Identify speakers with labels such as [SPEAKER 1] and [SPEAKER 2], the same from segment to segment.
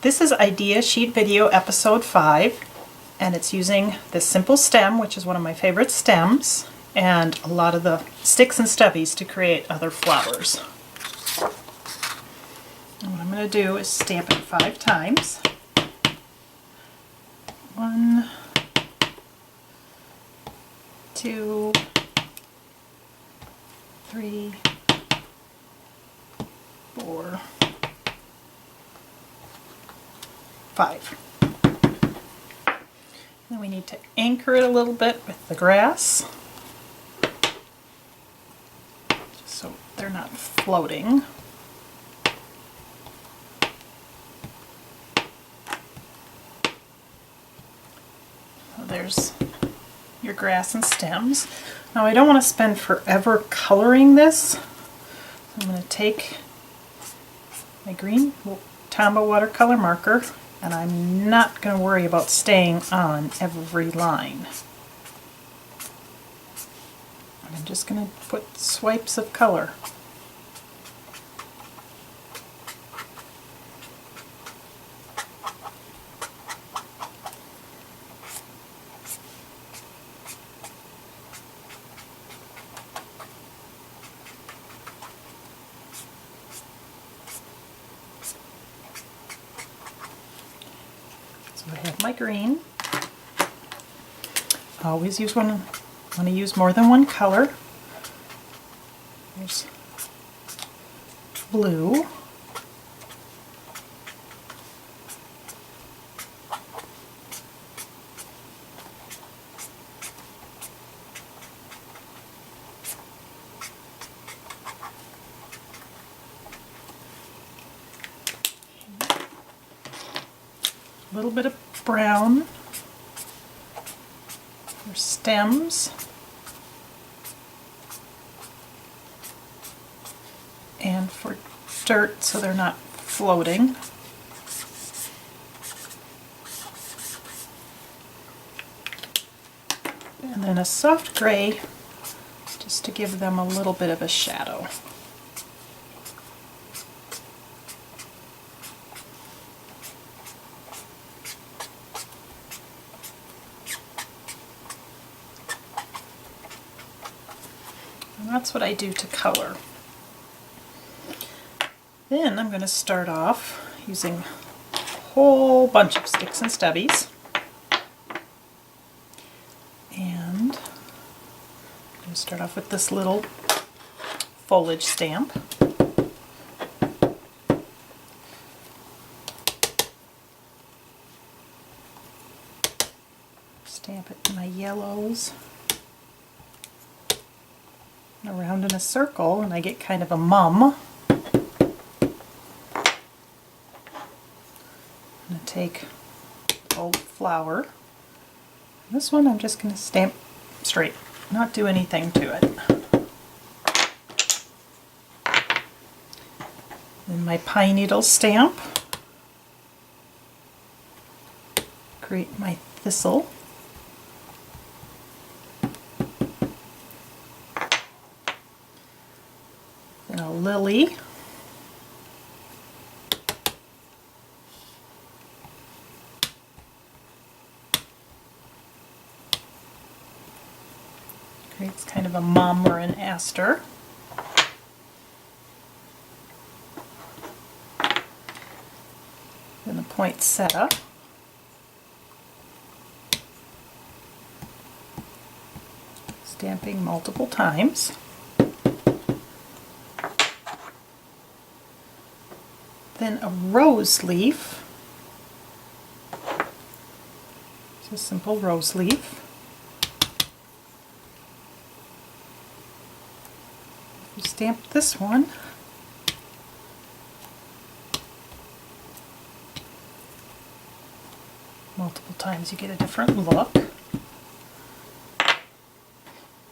[SPEAKER 1] This is Idea Sheet Video Episode 5, and it's using this simple stem, which is one of my favorite stems, and a lot of the sticks and stubbies to create other flowers. And what I'm going to do is stamp it 5 times. 1, 2, 3, 4, 5. Then we need to anchor it a little bit with the grass, just so they're not floating. So there's your grass and stems. Now I don't want to spend forever coloring this. So I'm going to take my green Tombow watercolor marker, and I'm not going to worry about staying on every line. I'm just going to put swipes of color. So I have my green. I always use want to use more than one color. There's blue. A little bit of brown for stems, and for dirt so they're not floating. And then a soft gray just to give them a little bit of a shadow. And that's what I do to color. Then I'm going to start off using a whole bunch of sticks and stubbies. And I'm going to start off with this little foliage stamp. Stamp it in my yellows. Around in a circle, and I get kind of a mum. I'm going to take the old flower. This one I'm just going to stamp straight, not do anything to it. Then my pine needle stamp. Create my thistle. Then a lily. Creates kind of a mum or an aster. Then a poinsettia. Stamping multiple times. Then a rose leaf. It's a simple rose leaf. You stamp this one. Multiple times you get a different look.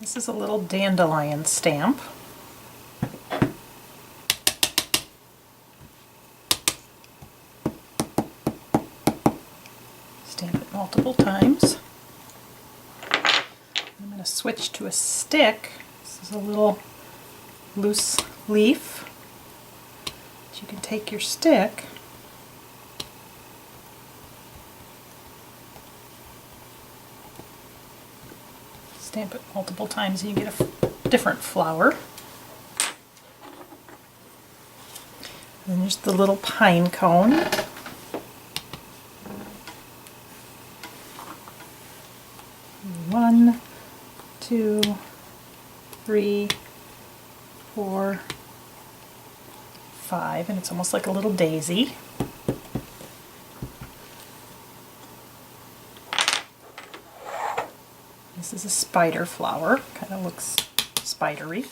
[SPEAKER 1] This is a little dandelion stamp. Stamp it multiple times. I'm going to switch to a stick. This is a little loose leaf. You can take your stick Stamp it multiple times and you get a different flower. And there's the little pine cone. One, two, three, four, five, and it's almost like a little daisy. This is a spider flower, kind of looks spidery.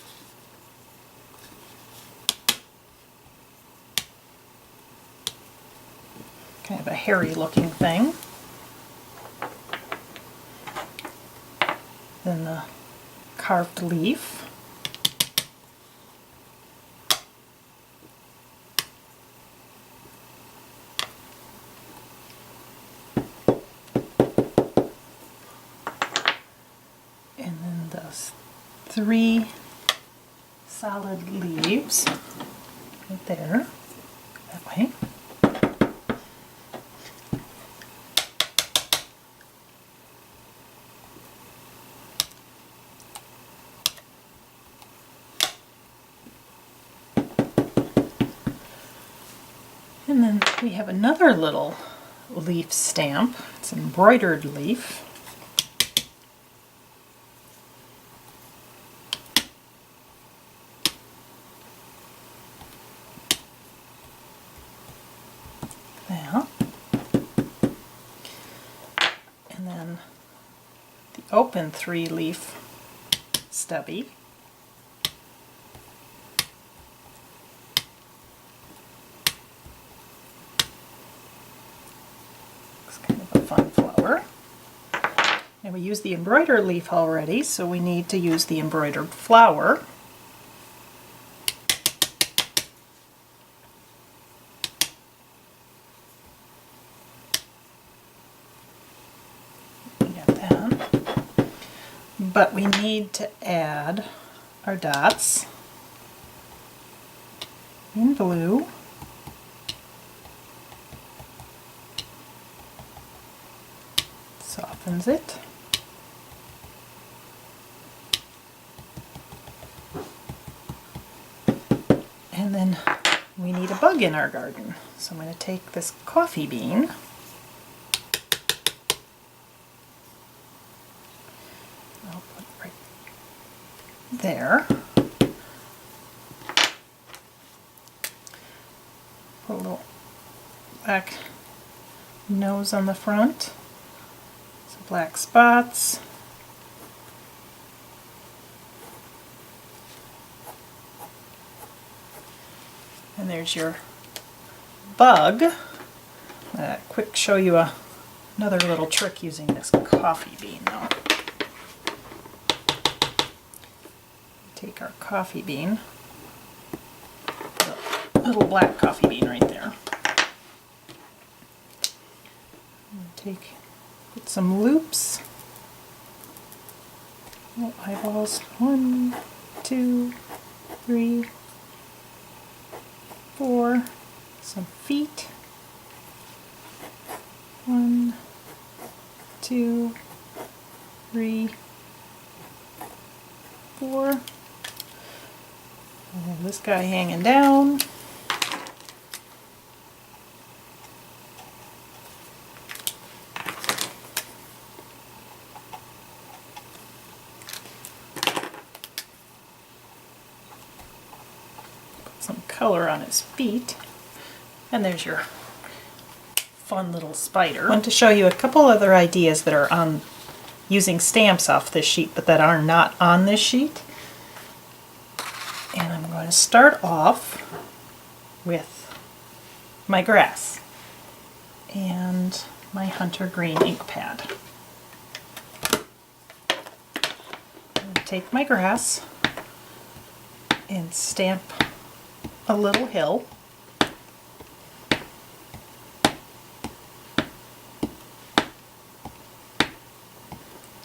[SPEAKER 1] Kind of a hairy looking thing. Then the carved leaf. And then those 3 solid leaves right there, that way. And then we have another little leaf stamp. It's an embroidered leaf. That. And then the open 3-leaf stubby. Fun flower. And we used the embroidered leaf already, so we need to use the embroidered flower. We got that. But we need to add our dots in blue. Softens it. And then we need a bug in our garden. So I'm going to take this coffee bean. I'll put it right there. Put a little black nose on the front. Black spots. And there's your bug. Quick show you another little trick using this coffee bean though. Take our coffee bean, a little black coffee bean right there. Put some loops, little eyeballs, 1, 2, 3, 4, some feet, 1, 2, 3, 4, and this guy hanging down. Some color on his feet, and there's your fun little spider. I want to show you a couple other ideas that are on using stamps off this sheet but that are not on this sheet. And I'm going to start off with my grass and my hunter green ink pad. I'm going to take my grass and stamp a little hill.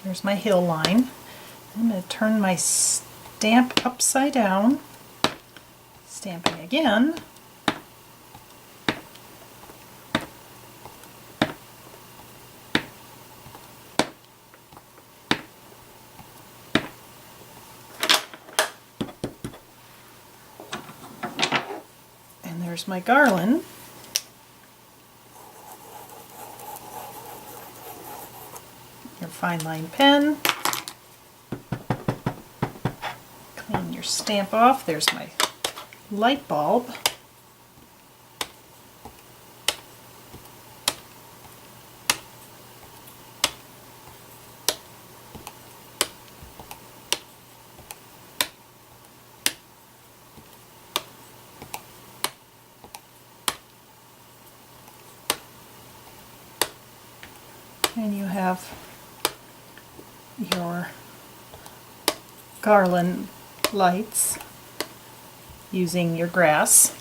[SPEAKER 1] There's my hill line. I'm going to turn my stamp upside down, stamping again. And there's my garland. Your fine line pen. Clean your stamp off. There's my light bulb. And you have your garland lights using your grass.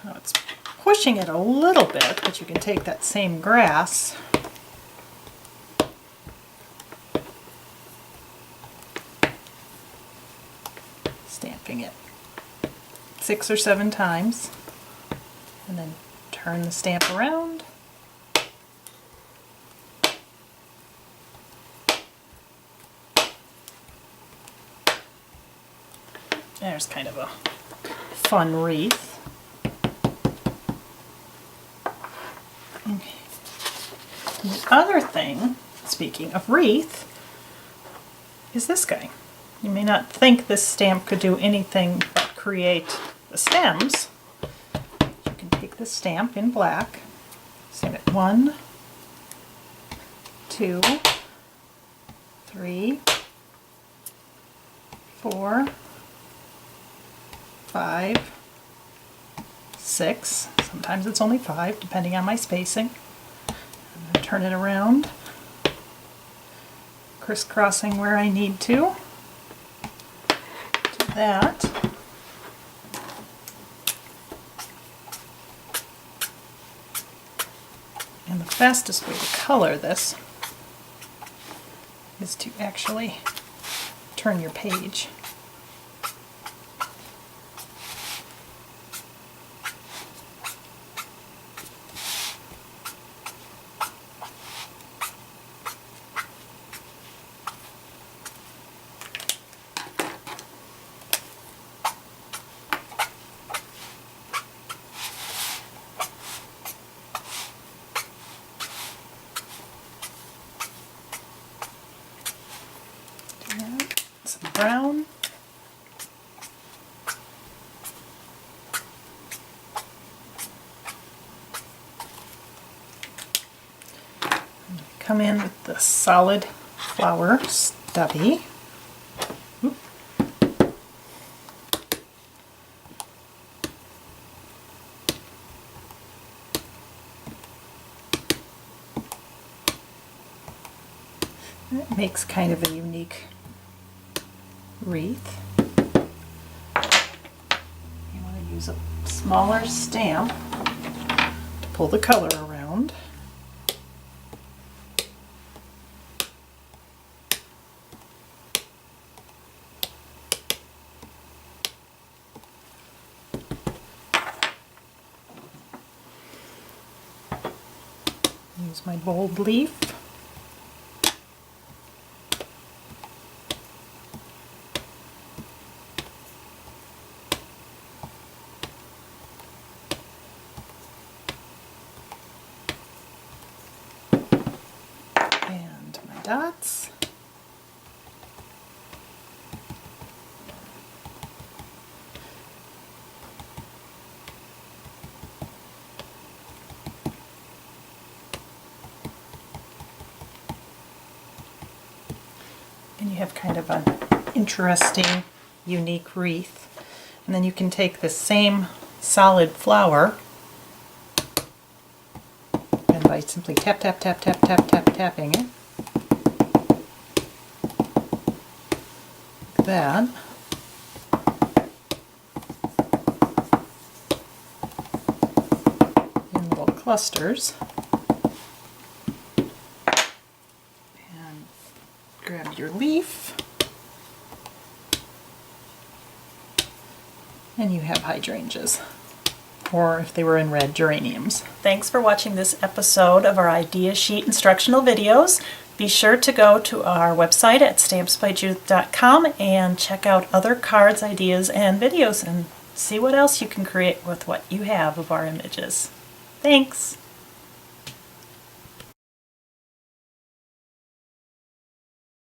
[SPEAKER 1] Now it's pushing it a little bit, but you can take that same grass stamping it 6 or 7 times and then turn the stamp around. There's kind of a fun wreath. Okay. The other thing, speaking of wreath, is this guy. You may not think this stamp could do anything but create the stems. You can take the stamp in black, stamp it 1, 2, 3, 4, 5, 6, sometimes it's only 5 depending on my spacing. I'm going to turn it around, crisscrossing where I need to. Do that. And the fastest way to color this is to actually turn your page. Some brown. Come in with the solid flower stubby. Oop. It makes kind of a unique wreath. You want to use a smaller stamp to pull the color around. Use my bold leaf. Dots. And you have kind of an interesting, unique wreath. And then you can take the same solid flower and by simply tap, tap, tap, tap, tap, tap, tapping it, that. In little clusters. And grab your leaf. And you have hydrangeas. Or if they were in red, geraniums. Thanks for watching this episode of our idea sheet instructional videos. Be sure to go to our website at stampsbyjudith.com and check out other cards, ideas, and videos. And See what else you can create with what you have of our images. Thanks!